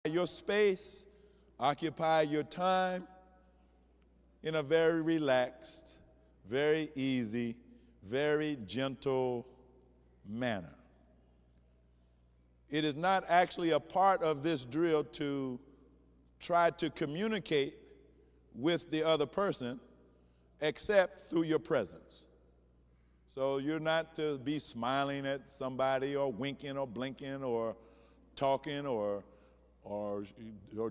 your space, occupy your time in a very relaxed, very easy, very gentle manner. It is not actually a part of this drill to try to communicate with the other person except through your presence. So you're not to be smiling at somebody or winking or blinking or talking or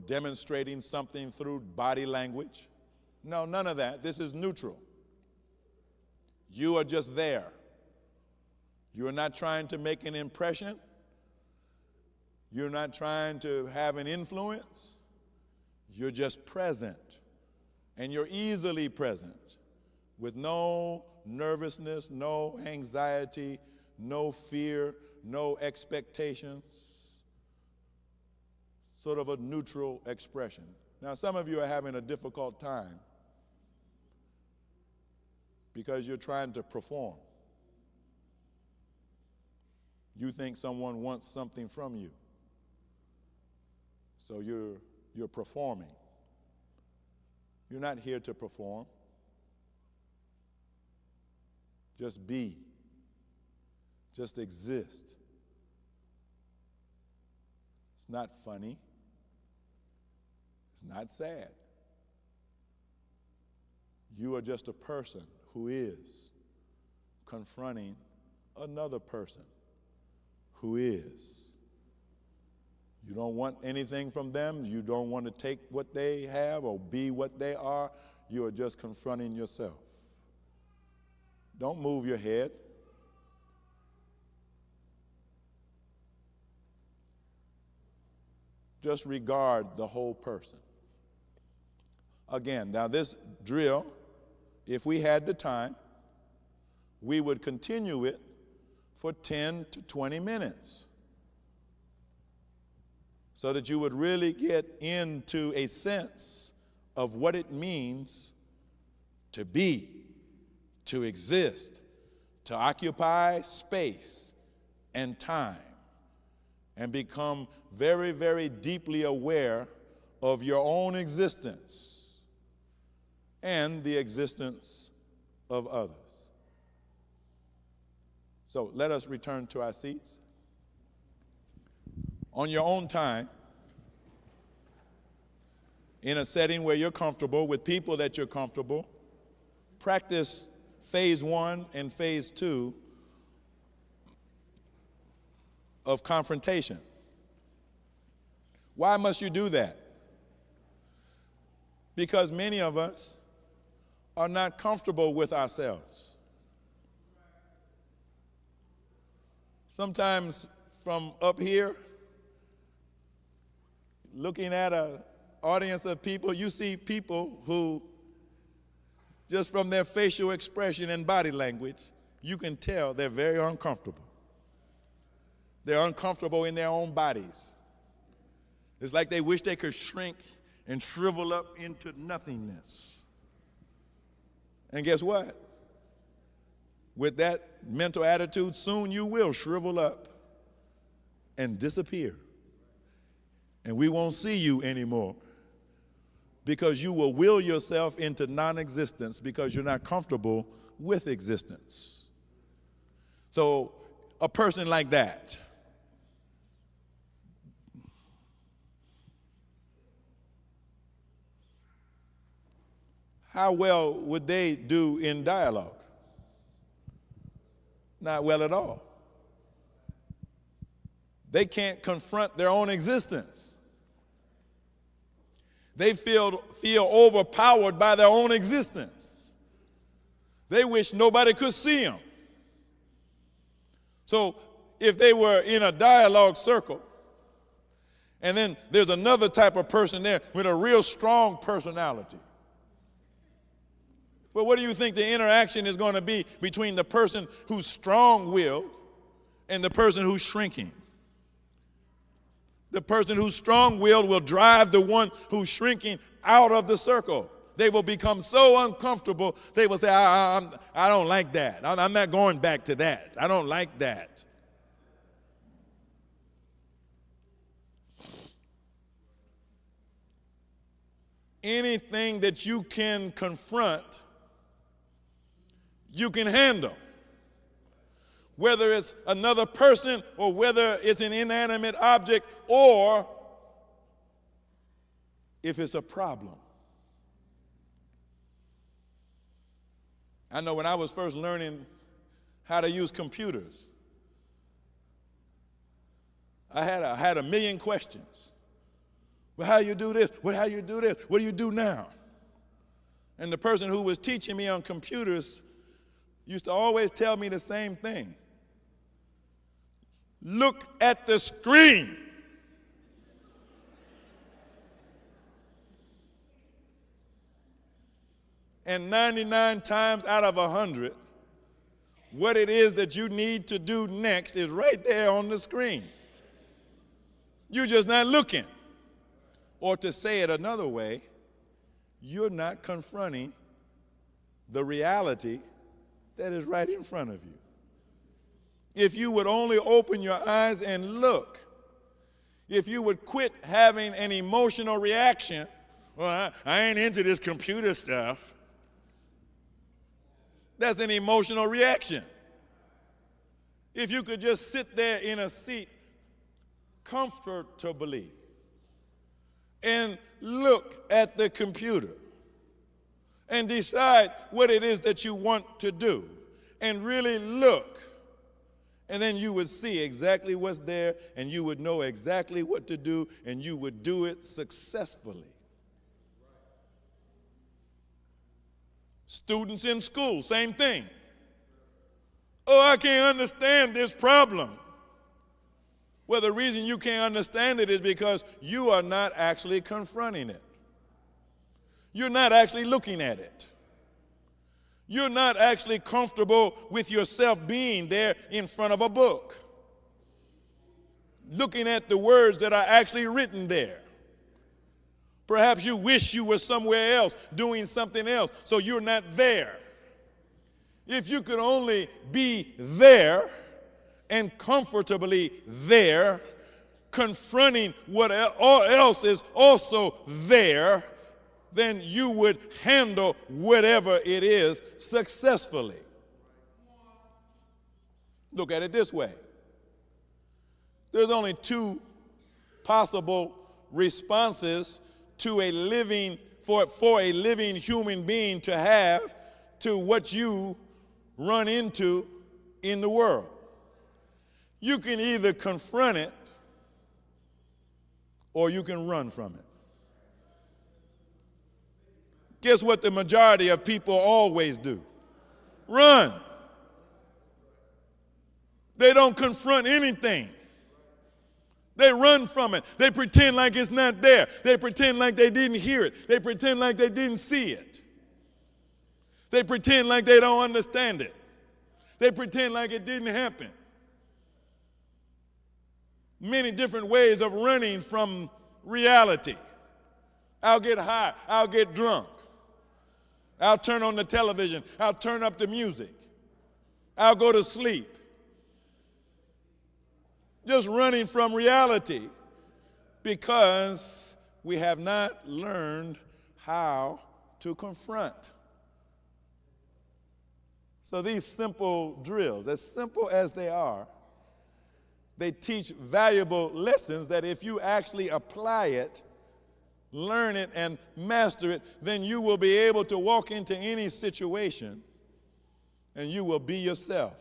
demonstrating something through body language. No, none of that. This is neutral. You are just there. You are not trying to make an impression. You're not trying to have an influence. You're just present. And you're easily present with no nervousness, no anxiety, no fear, no expectations. Sort of a neutral expression. Now, some of you are having a difficult time because you're trying to perform. You think someone wants something from you. So you're performing. You're not here to perform. Just be. Just exist. It's not funny. It's not sad. You are just a person who is confronting another person who is. You don't want anything from them. You don't want to take what they have or be what they are. You are just confronting yourself. Don't move your head. Just regard the whole person. Again, now this drill, if we had the time, we would continue it for 10 to 20 minutes so that you would really get into a sense of what it means to be, to exist, to occupy space and time, and become very, very deeply aware of your own existence and the existence of others. So let us return to our seats. On your own time, in a setting where you're comfortable, with people that you're comfortable, practice phase 1 and phase 2 of confrontation. Why must you do that? Because many of us are not comfortable with ourselves. Sometimes from up here, looking at an audience of people, you see people who, just from their facial expression and body language, you can tell they're very uncomfortable. They're uncomfortable in their own bodies. It's like they wish they could shrink and shrivel up into nothingness. And guess what? With that mental attitude, soon you will shrivel up and disappear. And we won't see you anymore because you will will yourself into non-existence because you're not comfortable with existence. So a person like that, how well would they do in dialogue? Not well at all. They can't confront their own existence. They feel overpowered by their own existence. They wish nobody could see them. So if they were in a dialogue circle, and then there's another type of person there with a real strong personality, well, what do you think the interaction is going to be between the person who's strong-willed and the person who's shrinking? The person who's strong-willed will drive the one who's shrinking out of the circle. They will become so uncomfortable, they will say, I don't like that. I'm not going back to that. I don't like that. anything that you can confront, you can handle. Whether it's another person or whether it's an inanimate object or if it's a problem. I know when I was first learning how to use computers, I had a million questions. Well, how you do this? Well, how you do this? What do you do now? And the person who was teaching me on computers used to always tell me the same thing. Look at the screen. And 99 times out of 100, what it is that you need to do next is right there on the screen. You're just not looking. Or to say it another way, you're not confronting the reality that is right in front of you. If you would only open your eyes and look, if you would quit having an emotional reaction, well, I ain't into this computer stuff. That's an emotional reaction. If you could just sit there in a seat comfortably and look at the computer and decide what it is that you want to do and really look, and then you would see exactly what's there and you would know exactly what to do and you would do it successfully. Students in school, same thing. Oh, I can't understand this problem. Well, the reason you can't understand it is because you are not actually confronting it. You're not actually looking at it. You're not actually comfortable with yourself being there in front of a book, looking at the words that are actually written there. Perhaps you wish you were somewhere else doing something else, so you're not there. If you could only be there and comfortably there, confronting what else is also there, then you would handle whatever it is successfully. Look at it this way. There's only two possible responses to a living, for a living human being to have to what you run into in the world. You can either confront it or you can run from it. Guess what the majority of people always do? Run. They don't confront anything. They run from it. They pretend like it's not there. They pretend like they didn't hear it. They pretend like they didn't see it. They pretend like they don't understand it. They pretend like it didn't happen. Many different ways of running from reality. I'll get high. I'll get drunk. I'll turn on the television. I'll turn up the music. I'll go to sleep. Just running from reality because we have not learned how to confront. So these simple drills, as simple as they are, they teach valuable lessons that if you actually apply it, learn it, and master it, then you will be able to walk into any situation and you will be yourself.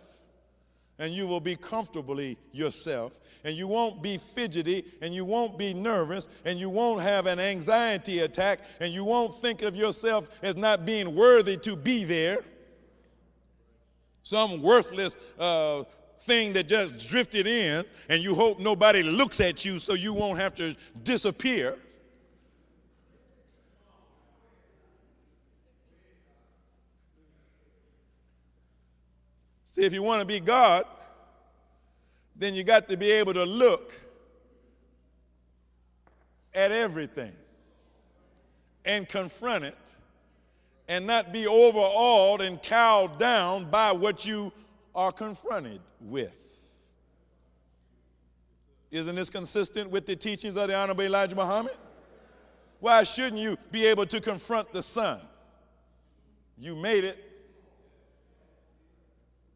And you will be comfortably yourself, and you won't be fidgety, and you won't be nervous, and you won't have an anxiety attack, and you won't think of yourself as not being worthy to be there. Some worthless thing that just drifted in, and you hope nobody looks at you so you won't have to disappear. See, if you want to be God, then you got to be able to look at everything and confront it and not be overawed and cowed down by what you are confronted with. Isn't this consistent with the teachings of the Honorable Elijah Muhammad? Why shouldn't you be able to confront the sun? You made it.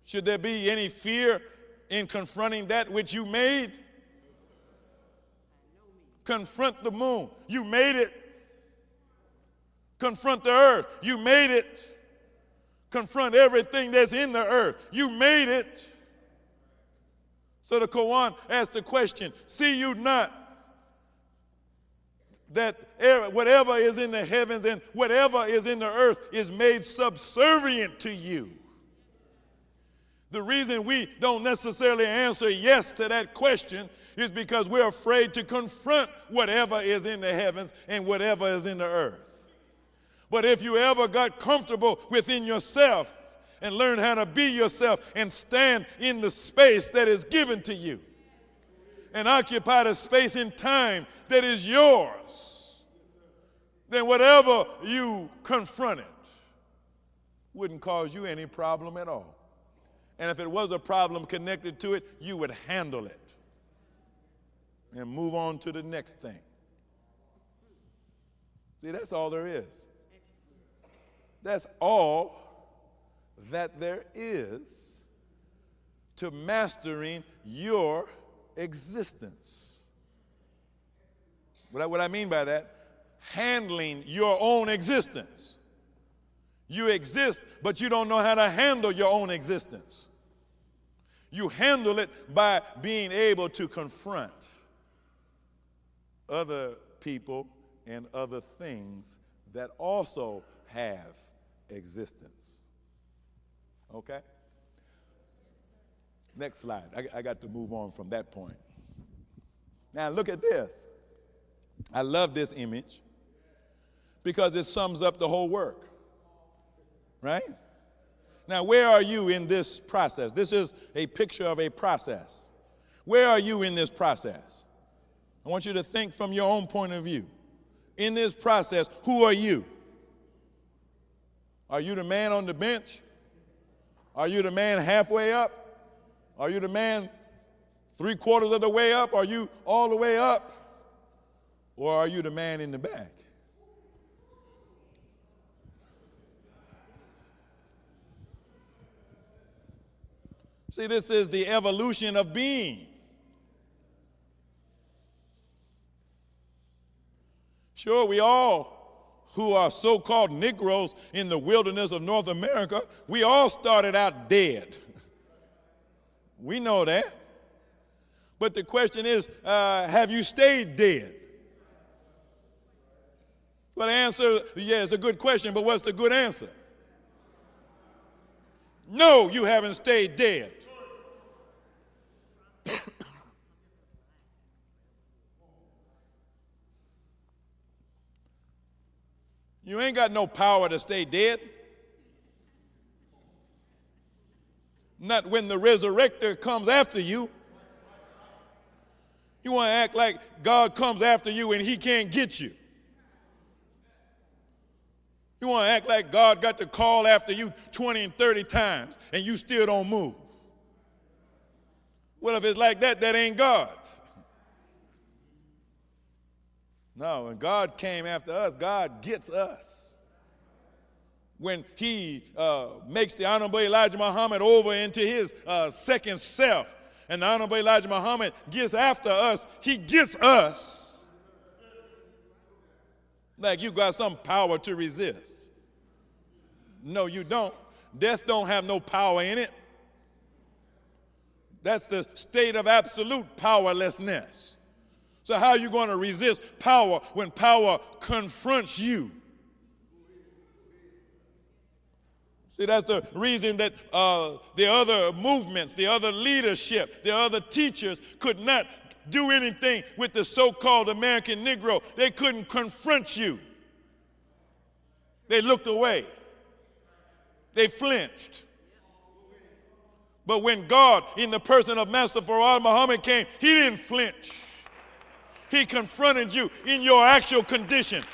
Should there be any fear in confronting that which you made? Confront the moon. You made it. Confront the earth. You made it. Confront everything that's in the earth. You made it. So the Quran asks the question, see you not that whatever is in the heavens and whatever is in the earth is made subservient to you? The reason we don't necessarily answer yes to that question is because we're afraid to confront whatever is in the heavens and whatever is in the earth. But if you ever got comfortable within yourself and learn how to be yourself and stand in the space that is given to you and occupy the space in time that is yours, then whatever you confronted wouldn't cause you any problem at all. And if it was a problem connected to it, you would handle it and move on to the next thing. See, that's all there is. That's all that there is to mastering your existence. What I mean by that, handling your own existence. You exist, but you don't know how to handle your own existence. You handle it by being able to confront other people and other things that also have existence. Okay? Next slide. I got to move on from that point. Now look at this. I love this image because it sums up the whole work. Right? Now, where are you in this process? This is a picture of a process. Where are you in this process? I want you to think from your own point of view. In this process, who are you? Are you the man on the bench? Are you the man halfway up? Are you the man 3/4 of the way up? Are you all the way up? Or are you the man in the back? See, this is the evolution of being. Sure, we all who are so-called Negroes in the wilderness of North America, we all started out dead. We know that. But the question is, have you stayed dead? Well, the answer, yeah, it's a good question, but what's the good answer? No, you haven't stayed dead. You ain't got no power to stay dead. Not when the resurrector comes after you. You want to act like God comes after you and he can't get you. You want to act like God got to call after you 20 and 30 times and you still don't move. Well, if it's like that, that ain't God. No, when God came after us, God gets us. When he makes the Honorable Elijah Muhammad over into his second self, and the Honorable Elijah Muhammad gets after us, he gets us. Like you got some power to resist. No, you don't. Death don't have no power in it. That's the state of absolute powerlessness. So how are you going to resist power when power confronts you? See, that's the reason that the other movements, the other leadership, the other teachers could not do anything with the so-called American Negro. They couldn't confront you. They looked away. They flinched. But when God, in the person of Master Farad Muhammad came, he didn't flinch. He confronted you in your actual condition.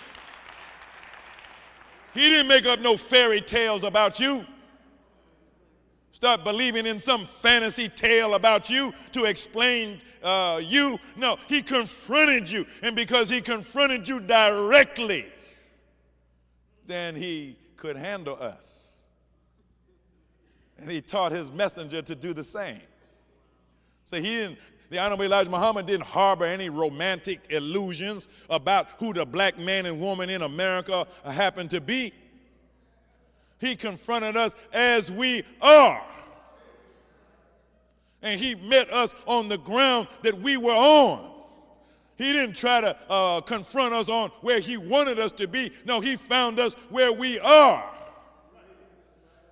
He didn't make up no fairy tales about you. Start believing in some fantasy tale about you to explain you. No, he confronted you. And because he confronted you directly, then he could handle us. And he taught his messenger to do the same. So the Honorable Elijah Muhammad didn't harbor any romantic illusions about who the black man and woman in America happened to be. He confronted us as we are. And he met us on the ground that we were on. He didn't try to confront us on where he wanted us to be. No, he found us where we are.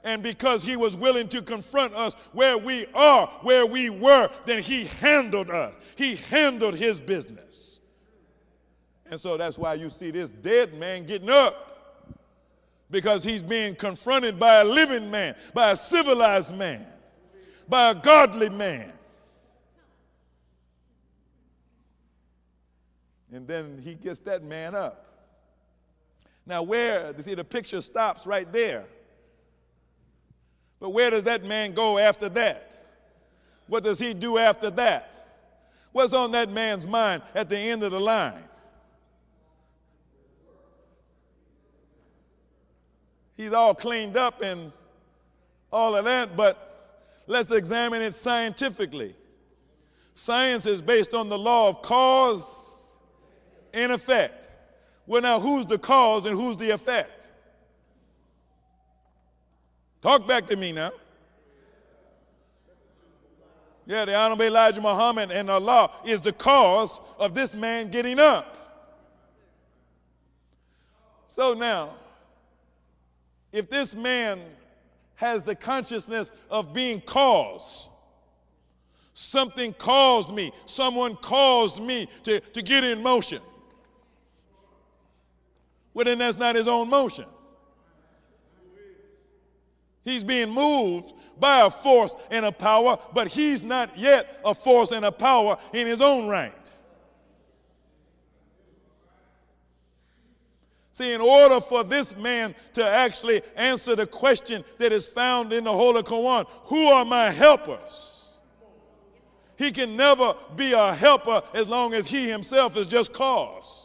And because he was willing to confront us where we are, where we were, then he handled us. He handled his business. And so that's why you see this dead man getting up. Because he's being confronted by a living man, by a civilized man, by a godly man. And then he gets that man up. Now the picture stops right there. But where does that man go after that? What does he do after that? What's on that man's mind at the end of the line? He's all cleaned up and all of that, but let's examine it scientifically. Science is based on the law of cause and effect. Well, now, who's the cause and who's the effect? Talk back to me now. Yeah, the Honorable Elijah Muhammad and Allah is the cause of this man getting up. So now, if this man has the consciousness of being caused, something caused me, someone caused me to get in motion, well, then that's not his own motion. He's being moved by a force and a power, but he's not yet a force and a power in his own right. See, in order for this man to actually answer the question that is found in the Holy Quran, who are my helpers? He can never be a helper as long as he himself is just cause.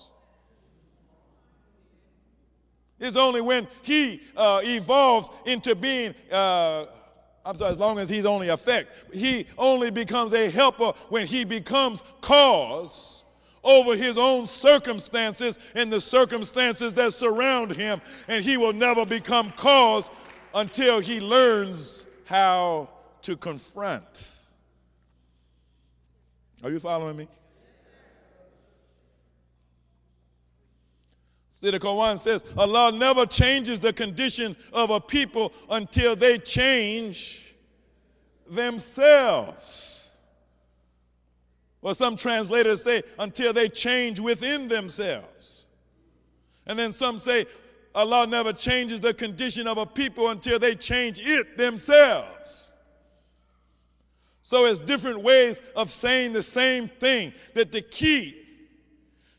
It's only when he evolves into being, as long as he's only effect. He only becomes a helper when he becomes cause over his own circumstances and the circumstances that surround him, and he will never become cause until he learns how to confront. Are you following me? See, the Quran says Allah never changes the condition of a people until they change themselves. Well, some translators say until they change within themselves. And then some say Allah never changes the condition of a people until they change it themselves. So it's different ways of saying the same thing, that the key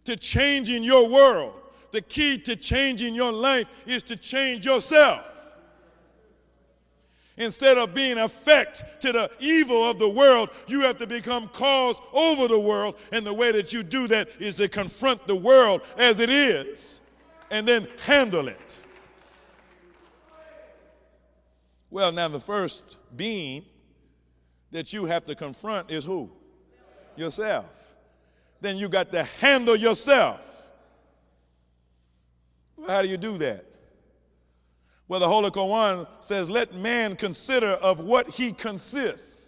to changing your world, the key to changing your life is to change yourself. Instead of being effect to the evil of the world, you have to become cause over the world. And the way that you do that is to confront the world as it is and then handle it. Well, now the first being that you have to confront is who? Yourself. Then you got to handle yourself. Well, how do you do that? Well, the Holy Quran says, let man consider of what he consists.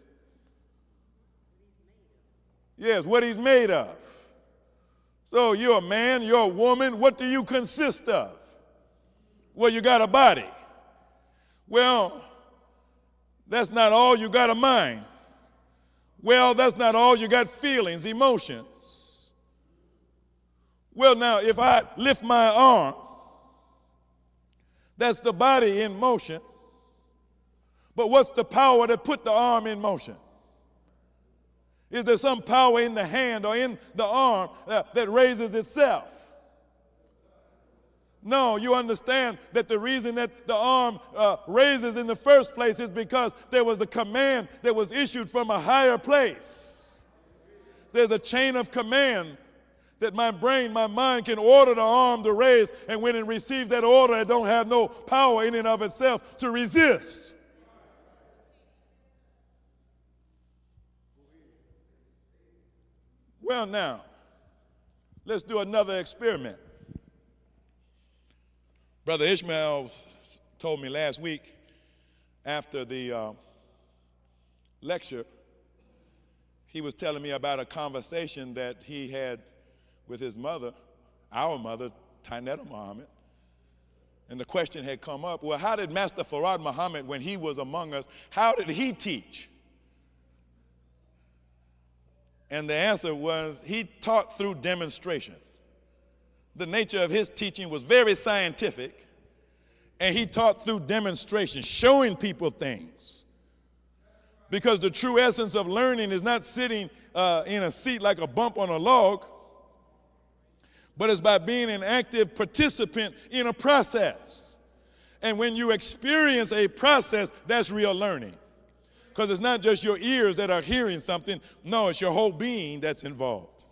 Yes, what he's made of. So you're a man, you're a woman, what do you consist of? Well, you got a body. Well, that's not all, you got a mind. Well, that's not all, you got feelings, emotions. Well, now, if I lift my arm, that's the body in motion. But what's the power that put the arm in motion? Is there some power in the hand or in the arm that raises itself? No, you understand that the reason that the arm raises in the first place is because there was a command that was issued from a higher place. There's a chain of command that my brain, my mind can order the arm to raise, and when it receives that order, it don't have no power in and of itself to resist. Well, now, let's do another experiment. Brother Ishmael told me last week after the lecture, he was telling me about a conversation that he had with his mother, our mother, Tainetta Muhammad. And the question had come up, well, how did Master Farad Muhammad, when he was among us, how did he teach? And the answer was, he taught through demonstration. The nature of his teaching was very scientific, and he taught through demonstration, showing people things. Because the true essence of learning is not sitting in a seat like a bump on a log, but it's by being an active participant in a process. And when you experience a process, that's real learning. Because it's not just your ears that are hearing something. No, it's your whole being that's involved.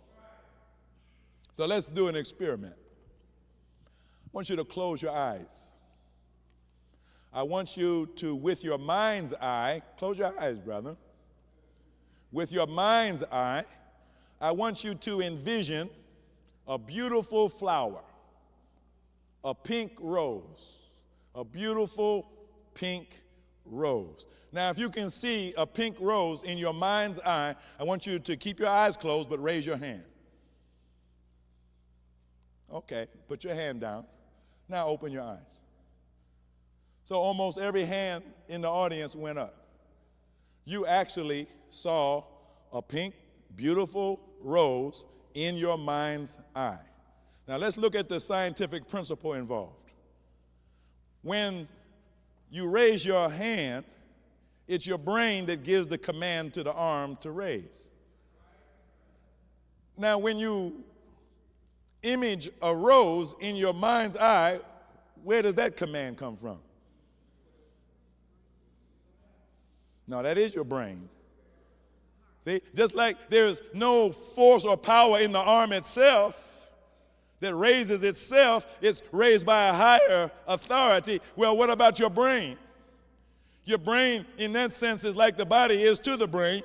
So let's do an experiment. I want you to close your eyes. I want you to, with your mind's eye, close your eyes, brother. With your mind's eye, I want you to envision a beautiful flower, a pink rose, a beautiful pink rose. Now, if you can see a pink rose in your mind's eye, I want you to keep your eyes closed, but raise your hand. Okay, put your hand down. Now open your eyes. So almost every hand in the audience went up. You actually saw a pink, beautiful rose in your mind's eye. Now let's look at the scientific principle involved. When you raise your hand, it's your brain that gives the command to the arm to raise. Now when you image a rose in your mind's eye, where does that command come from? No, that is your brain. See, just like there's no force or power in the arm itself that raises itself, it's raised by a higher authority. Well, what about your brain? Your brain, in that sense, is like the body is to the brain.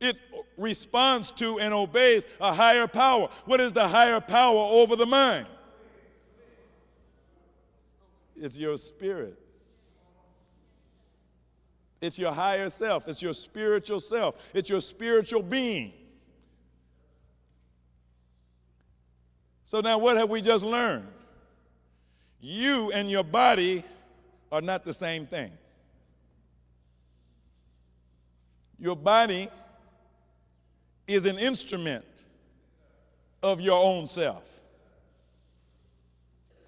It responds to and obeys a higher power. What is the higher power over the mind? It's your spirit. It's your higher self. It's your spiritual self. It's your spiritual being. So now what have we just learned? You and your body are not the same thing. Your body is an instrument of your own self.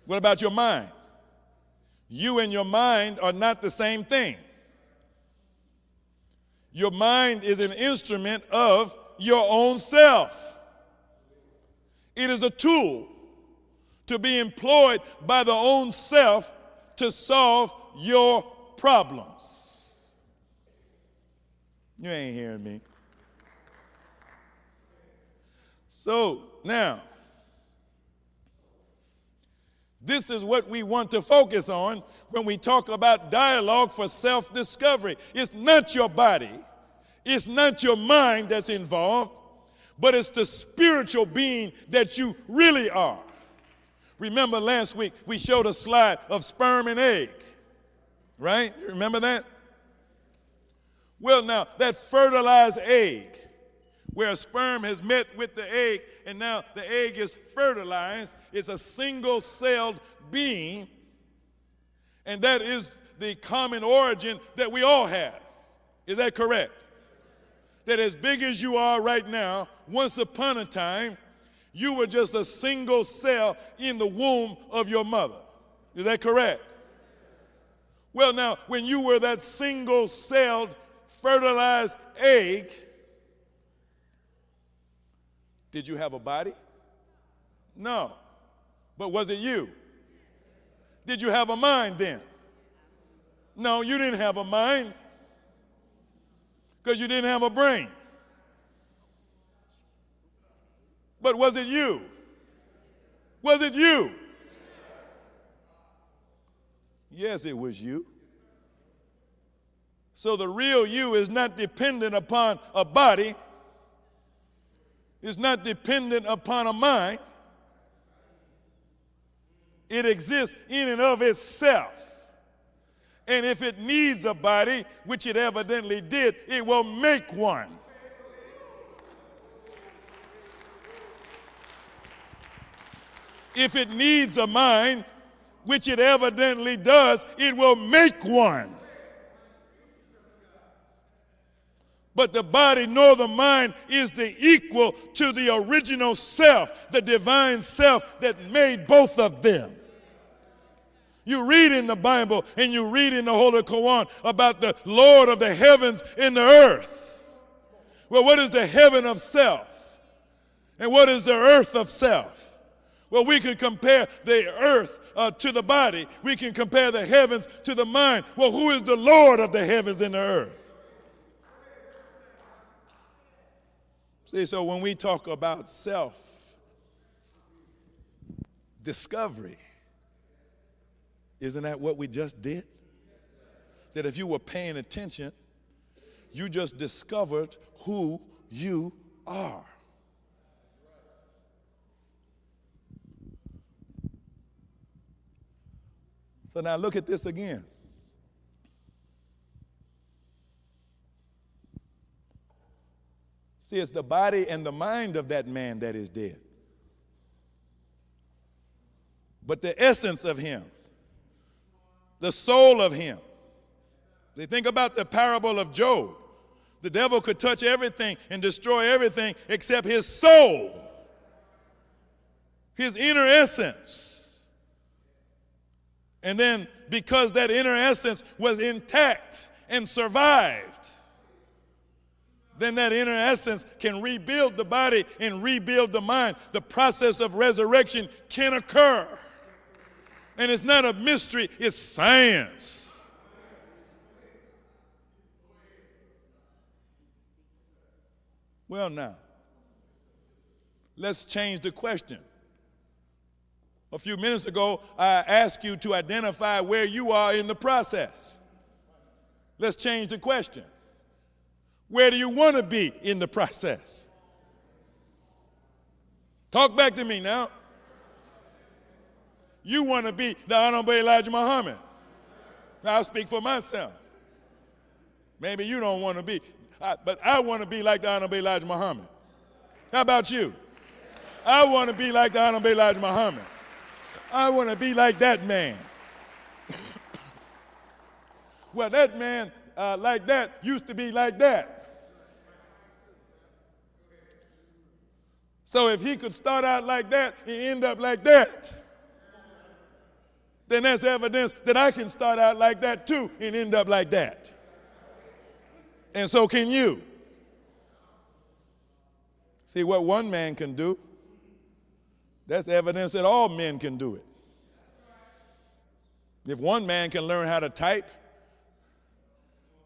What about your mind? You and your mind are not the same thing. Your mind is an instrument of your own self. It is a tool to be employed by the own self to solve your problems. You ain't hearing me. So now, this is what we want to focus on when we talk about dialogue for self-discovery. It's not your body, it's not your mind that's involved, but it's the spiritual being that you really are. Remember last week we showed a slide of sperm and egg, right? You remember that? Well, now, that fertilized egg, where a sperm has met with the egg, and now the egg is fertilized, is a single-celled being, and that is the common origin that we all have. Is that correct? That as big as you are right now, once upon a time, you were just a single cell in the womb of your mother. Is that correct? Well, now, when you were that single-celled, fertilized egg, did you have a body? No. But was it you? Did you have a mind then? No, you didn't have a mind because you didn't have a brain. But was it you? Was it you? Yes, it was you. So the real you is not dependent upon a body. It's not dependent upon a mind. It exists in and of itself. And if it needs a body, which it evidently did, it will make one. If it needs a mind, which it evidently does, it will make one. But the body nor the mind is the equal to the original self, the divine self that made both of them. You read in the Bible and you read in the Holy Quran about the Lord of the heavens and the earth. Well, what is the heaven of self? And what is the earth of self? Well, we can compare the earth to the body. We can compare the heavens to the mind. Well, who is the Lord of the heavens and the earth? See, so when we talk about self-discovery, isn't that what we just did? That if you were paying attention, you just discovered who you are. So now look at this again. See, it's the body and the mind of that man that is dead. But the essence of him, the soul of him. They think about the parable of Job. The devil could touch everything and destroy everything except his soul, his inner essence. And then because that inner essence was intact and survived, then that inner essence can rebuild the body and rebuild the mind. The process of resurrection can occur. And it's not a mystery, it's science. Well, now, let's change the question. A few minutes ago, I asked you to identify where you are in the process. Let's change the question. Where do you want to be in the process? Talk back to me now. You want to be the Honorable Elijah Muhammad. I'll speak for myself. Maybe you don't want to be, but I want to be like the Honorable Elijah Muhammad. How about you? I want to be like the Honorable Elijah Muhammad. I want to be like that man. Well, that man like that used to be like that. So if he could start out like that and end up like that, then that's evidence that I can start out like that too and end up like that. And so can you. See, what one man can do, that's evidence that all men can do it. If one man can learn how to type,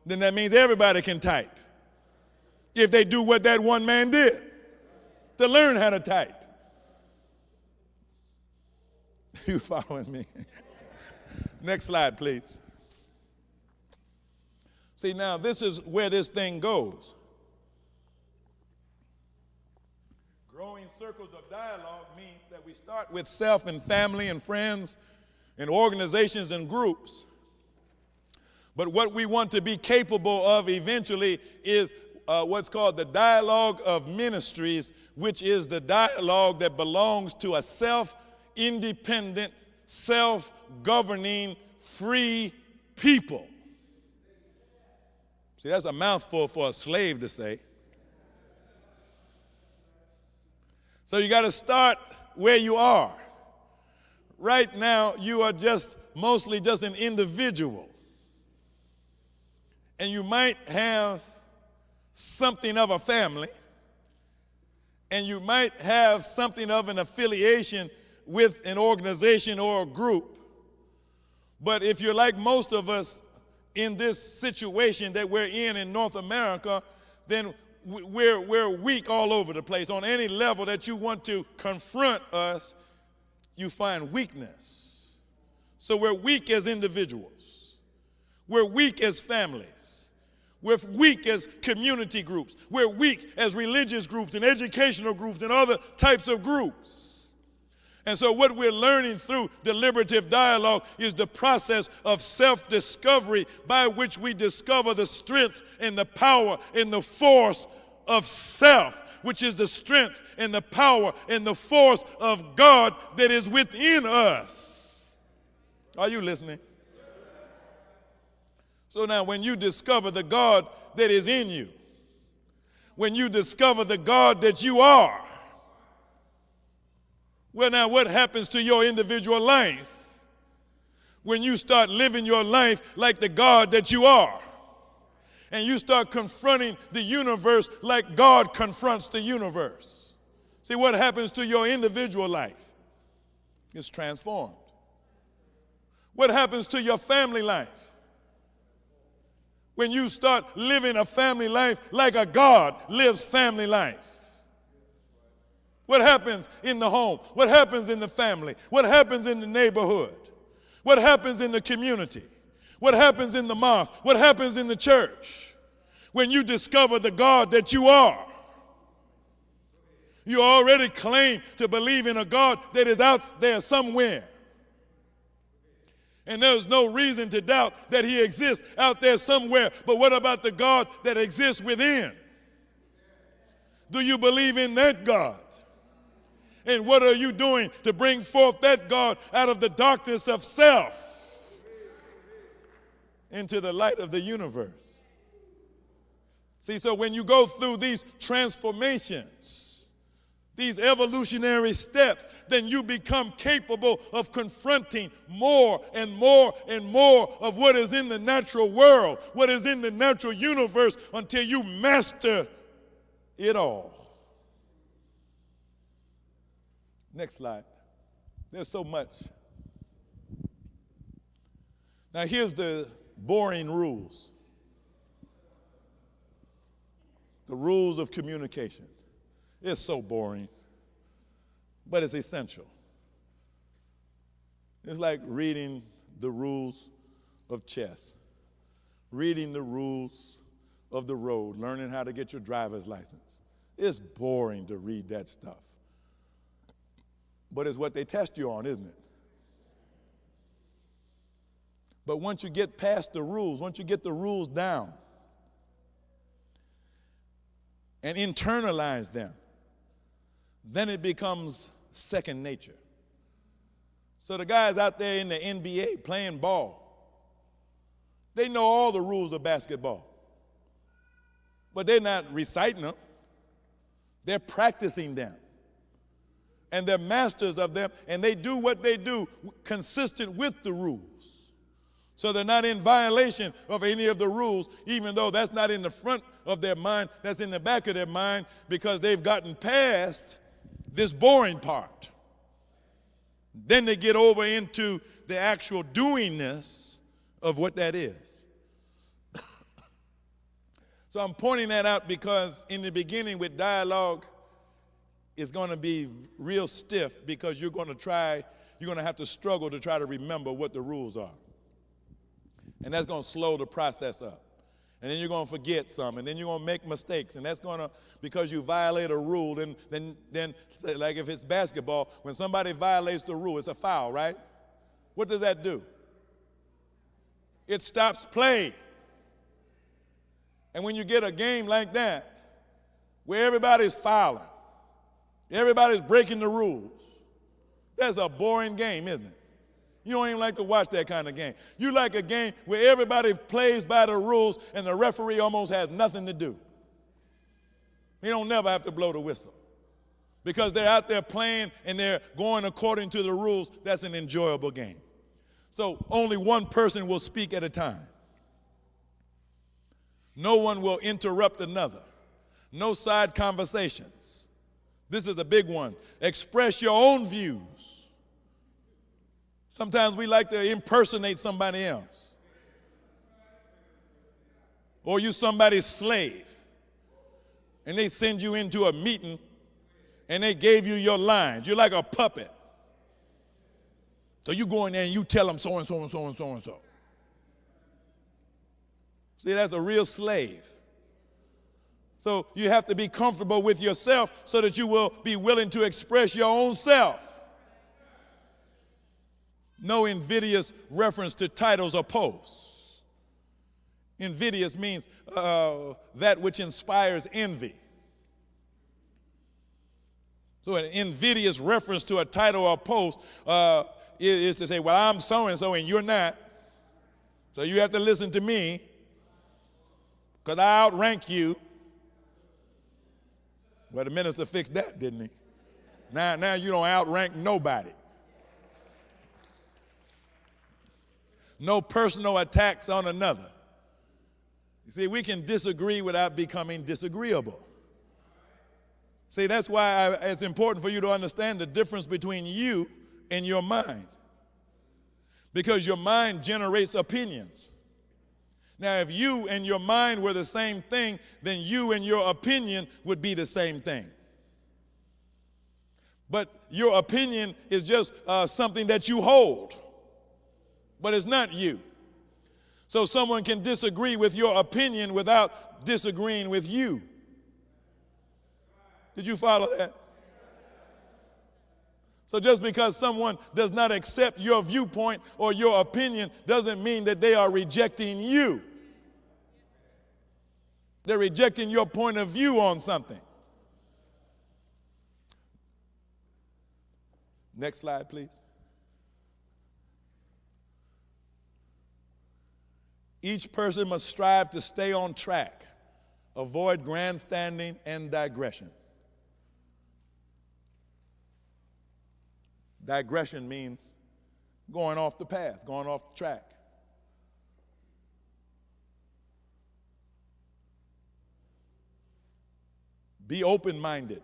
then that means everybody can type. If they do what that one man did, to learn how to type. You following me? Next slide, please. See, now this is where this thing goes. Growing circles of dialogue means that we start with self and family and friends and organizations and groups. But what we want to be capable of eventually is what's called the dialogue of ministries, which is the dialogue that belongs to a self-independent, self-governing, free people. See, that's a mouthful for a slave to say. So you got to start where you are. Right now, you are mostly just an individual. And you might have something of a family, and you might have something of an affiliation with an organization or a group. But if you're like most of us in this situation that we're in North America, then we're weak all over the place. On any level that you want to confront us, you find weakness. So we're weak as individuals. We're weak as families. We're weak as community groups. We're weak as religious groups and educational groups and other types of groups. And so what we're learning through deliberative dialogue is the process of self-discovery by which we discover the strength and the power and the force of self, which is the strength and the power and the force of God that is within us. Are you listening? So now when you discover the God that is in you, when you discover the God that you are, well, now what happens to your individual life when you start living your life like the God that you are? And you start confronting the universe like God confronts the universe. See, what happens to your individual life? It's transformed. What happens to your family life? When you start living a family life like a God lives family life. What happens in the home? What happens in the family? What happens in the neighborhood? What happens in the community? What happens in the mosque? What happens in the church? When you discover the God that you are, you already claim to believe in a God that is out there somewhere. And there's no reason to doubt that he exists out there somewhere. But what about the God that exists within? Do you believe in that God? And what are you doing to bring forth that God out of the darkness of self into the light of the universe? See, so when you go through these transformations, these evolutionary steps, then you become capable of confronting more and more and more of what is in the natural world, what is in the natural universe, until you master it all. Next slide. There's so much. Now here's the boring rules. The rules of communication. It's so boring, but it's essential. It's like reading the rules of chess, reading the rules of the road, learning how to get your driver's license. It's boring to read that stuff. But it's what they test you on, isn't it? But once you get past the rules, once you get the rules down and internalize them, then it becomes second nature. So the guys out there in the NBA playing ball, they know all the rules of basketball, but they're not reciting them. They're practicing them. And they're masters of them, and they do what they do consistent with the rules. So they're not in violation of any of the rules, even though that's not in the front of their mind, that's in the back of their mind, because they've gotten past this boring part. Then they get over into the actual doingness of what that is. So I'm pointing that out because in the beginning with dialogue, it's going to be real stiff because you're going to have to struggle to try to remember what the rules are. And that's going to slow the process up. And then you're going to forget some, and then you're going to make mistakes, and that's going to, because you violate a rule, then like if it's basketball, when somebody violates the rule, it's a foul, right? What does that do? It stops play. And when you get a game like that, where everybody's fouling, everybody's breaking the rules, that's a boring game, isn't it? You don't even like to watch that kind of game. You like a game where everybody plays by the rules and the referee almost has nothing to do. He don't never have to blow the whistle because they're out there playing and they're going according to the rules. That's an enjoyable game. So only one person will speak at a time. No one will interrupt another. No side conversations. This is a big one. Express your own views Sometimes we like to impersonate somebody else. Or you somebody's slave. And they send you into a meeting and they gave you your lines. You're like a puppet. So you go in there and you tell them so and so and so and so and so. See, that's a real slave. So you have to be comfortable with yourself so that you will be willing to express your own self. No invidious reference to titles or posts. Invidious means that which inspires envy. So an invidious reference to a title or post is to say, well, I'm so-and-so and you're not. So you have to listen to me because I outrank you. Well, the minister fixed that, didn't he? Now you don't outrank nobody. No personal attacks on another. You see, we can disagree without becoming disagreeable. See, that's why it's important for you to understand the difference between you and your mind. Because your mind generates opinions. Now, if you and your mind were the same thing, then you and your opinion would be the same thing. But your opinion is just something that you hold, but it's not you. So someone can disagree with your opinion without disagreeing with you. Did you follow that? So just because someone does not accept your viewpoint or your opinion doesn't mean that they are rejecting you. They're rejecting your point of view on something. Next slide, please. Each person must strive to stay on track, avoid grandstanding and digression. Digression means going off the path, going off the track. Be open-minded.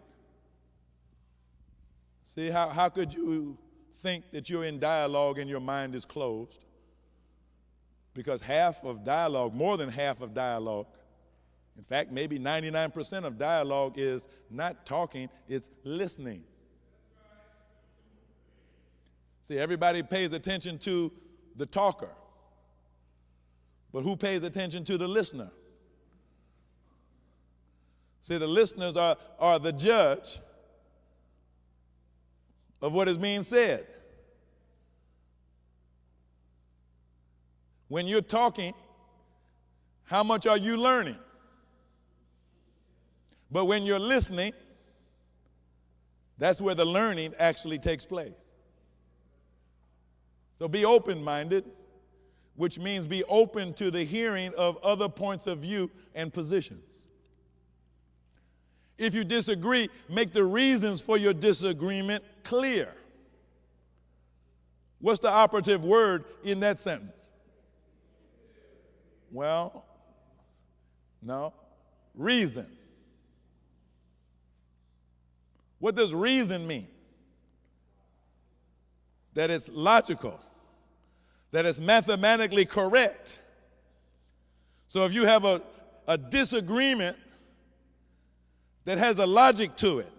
See, how could you think that you're in dialogue and your mind is closed? Because half of dialogue, more than half of dialogue, in fact, maybe 99% of dialogue is not talking, it's listening. See, everybody pays attention to the talker, but who pays attention to the listener? See, the listeners are the judge of what is being said. When you're talking, how much are you learning? But when you're listening, that's where the learning actually takes place. So be open-minded, which means be open to the hearing of other points of view and positions. If you disagree, make the reasons for your disagreement clear. What's the operative word in that sentence? Well, no, reason. What does reason mean? That it's logical, that it's mathematically correct. So if you have a disagreement that has a logic to it,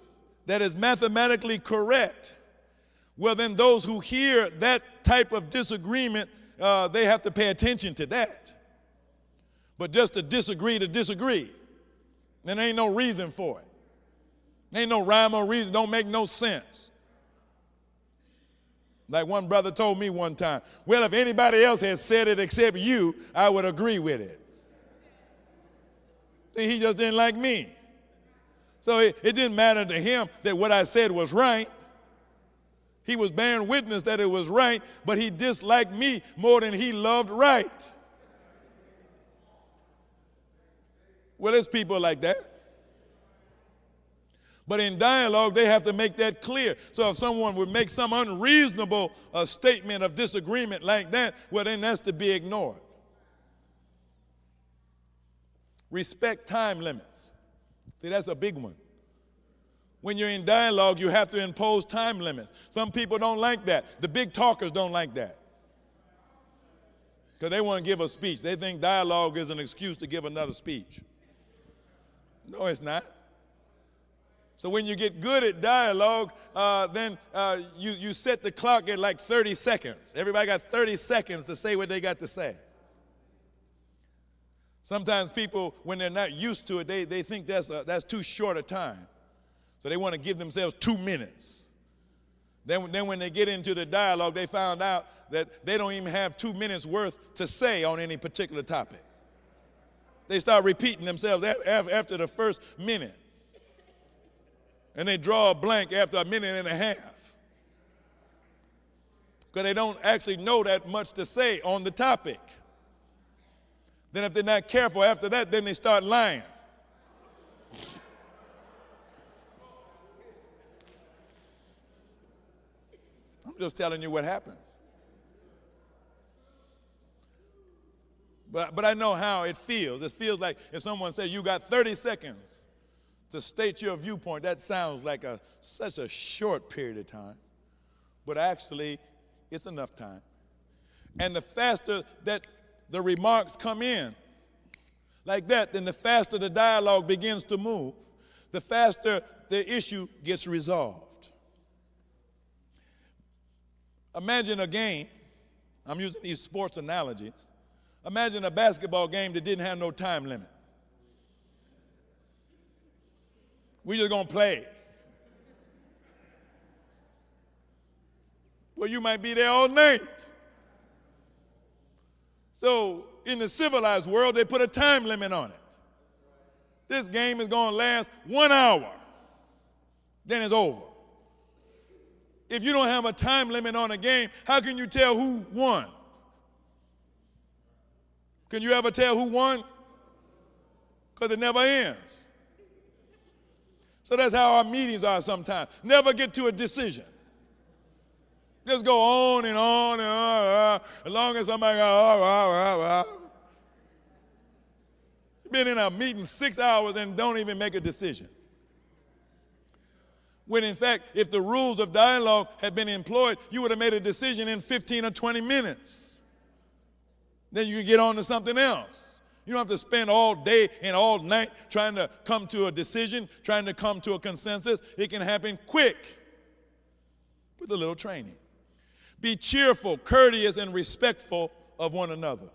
that is mathematically correct, well then those who hear that type of disagreement, they have to pay attention to that. But just to disagree, there ain't no reason for it. There ain't no rhyme or reason, don't make no sense. Like one brother told me one time, well, if anybody else had said it except you, I would agree with it. See, he just didn't like me. So it didn't matter to him that what I said was right. He was bearing witness that it was right, but he disliked me more than he loved right. Well, there's people like that. But in dialogue, they have to make that clear. So if someone would make some unreasonable statement of disagreement like that, well, then that's to be ignored. Respect time limits. See, that's a big one. When you're in dialogue, you have to impose time limits. Some people don't like that. The big talkers don't like that, because they want to give a speech. They think dialogue is an excuse to give another speech. No, it's not. So when you get good at dialogue, then you set the clock at like 30 seconds. Everybody got 30 seconds to say what they got to say. Sometimes people, when they're not used to it, they think that's too short a time. So they want to give themselves 2 minutes. Then when they get into the dialogue, they found out that they don't even have 2 minutes worth to say on any particular topic. They start repeating themselves after the first minute. And they draw a blank after a minute and a half, because they don't actually know that much to say on the topic. Then if they're not careful after that, then they start lying. I'm just telling you what happens. But I know how it feels. It feels like if someone says you got 30 seconds to state your viewpoint, that sounds like such a short period of time. But actually, it's enough time. And the faster that the remarks come in like that, then the faster the dialogue begins to move, the faster the issue gets resolved. Imagine a game. I'm using these sports analogies. Imagine a basketball game that didn't have no time limit. We just gonna play. Well, you might be there all night. So in the civilized world, they put a time limit on it. This game is gonna last 1 hour. Then it's over. If you don't have a time limit on a game, how can you tell who won? Can you ever tell who won? Because it never ends. So that's how our meetings are sometimes. Never get to a decision. Just go on and on and on. As long as somebody goes, You've been in a meeting 6 hours and don't even make a decision. When in fact, if the rules of dialogue had been employed, you would have made a decision in 15 or 20 minutes. Then you could get on to something else. You don't have to spend all day and all night trying to come to a decision, trying to come to a consensus. It can happen quick with a little training. Be cheerful, courteous, and respectful of one another.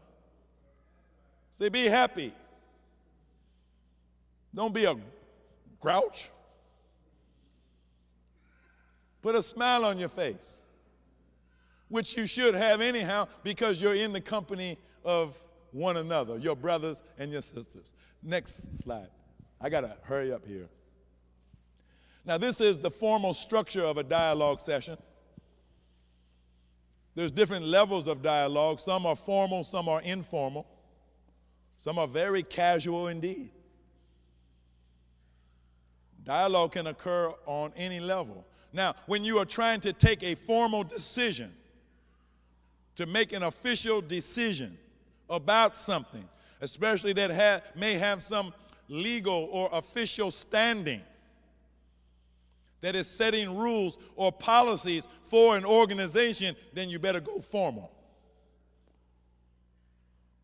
Say, be happy. Don't be a grouch. Put a smile on your face, which you should have anyhow, because you're in the company of one another, your brothers and your sisters. Next slide. I got to hurry up here. Now, this is the formal structure of a dialogue session. There's different levels of dialogue. Some are formal, some are informal. Some are very casual indeed. Dialogue can occur on any level. Now, when you are trying to take a formal decision, to make an official decision about something, especially that may have some legal or official standing, that is setting rules or policies for an organization, then you better go formal.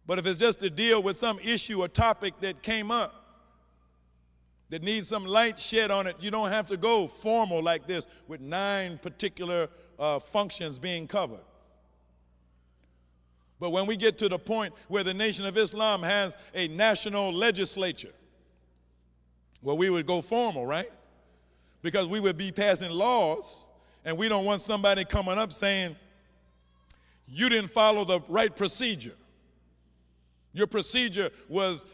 But if it's just to deal with some issue or topic that came up, that needs some light shed on it, you don't have to go formal like this with 9 particular functions being covered. But when we get to the point where the Nation of Islam has a national legislature, well, we would go formal, right? Because we would be passing laws, and we don't want somebody coming up saying, you didn't follow the right procedure. Your procedure was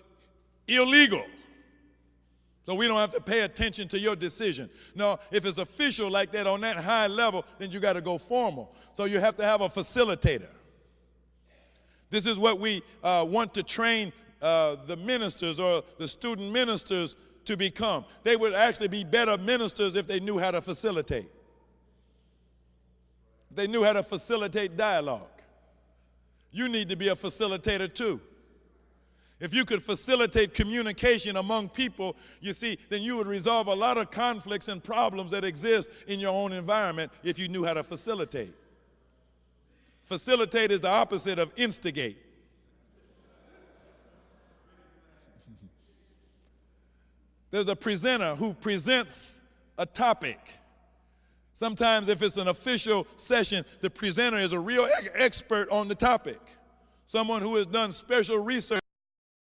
illegal. So we don't have to pay attention to your decision. No, if it's official like that on that high level, then you got to go formal. So you have to have a facilitator. This is what we want to train the ministers or the student ministers to become. They would actually be better ministers if they knew how to facilitate. They knew how to facilitate dialogue. You need to be a facilitator too. If you could facilitate communication among people, you see, then you would resolve a lot of conflicts and problems that exist in your own environment if you knew how to facilitate. Facilitate is the opposite of instigate. There's a presenter who presents a topic. Sometimes if it's an official session, the presenter is a real expert on the topic. Someone who has done special research